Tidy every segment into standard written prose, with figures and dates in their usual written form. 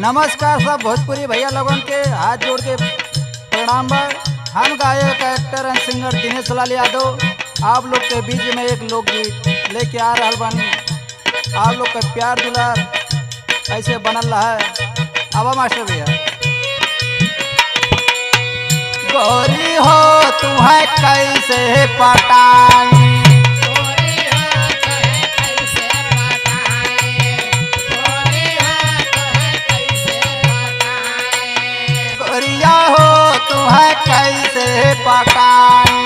नमस्कार सब भोजपुरी भैया लोगों के हाथ जोड़ के प्रणाम बा। हम गायक actor and singer Dinesh Lal Yadav आप लोग के बीच में एक लोकगीत लेके आ रहा बानी। आप लोग का प्यार दुलार ऐसे बनल रहा है। आवा मास्टर भैया। गोरी हो तुम्हें कैसे पटाई, गोरिया हो तुम्हें कैसे पटाई,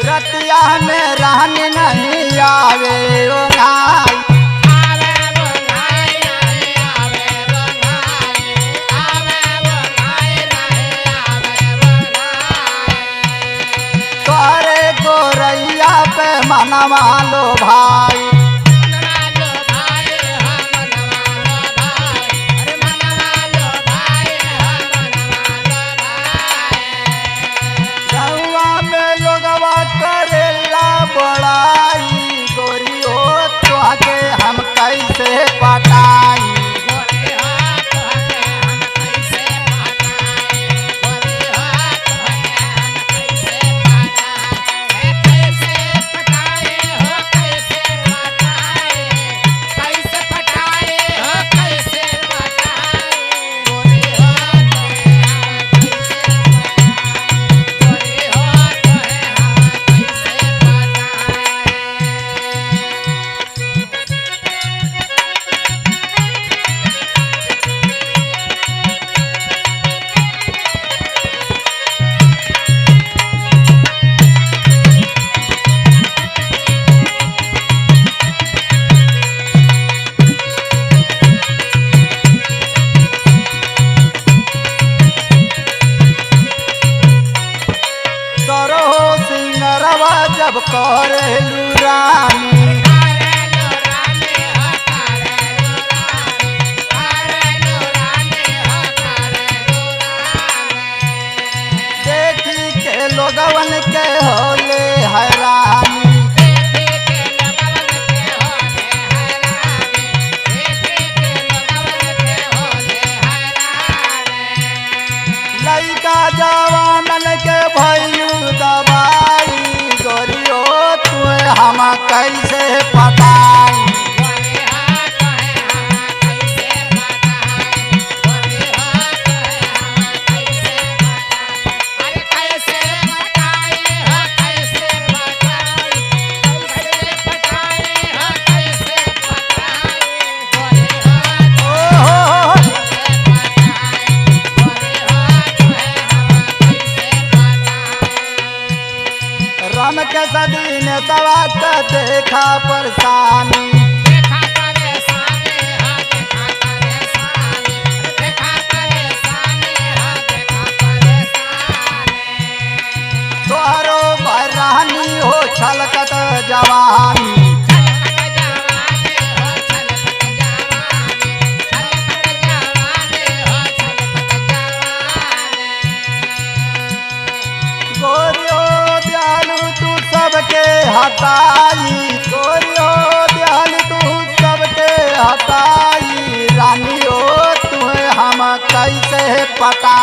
रतिया में रहने नहीं आवे ओ भाई, तोरे गोरैया पे मनवा लो भाई, बड़ाई गोरी हो तुहके हम कैसे पटाई, जब करेलू रानी देखी के लोगवन के होले हैरानी, लइका जवानन के भइलू दबाई, गोरी हो तुहे हम कैसे पटाई, रम के सदी ने सवात देखा परेशानी, तोहरो बरहनी हो छलकत जवानी, सबके हटाई, गोरियो दियाल तू सबके हटाई, रानी हो तुम्हें हम कैसे पटा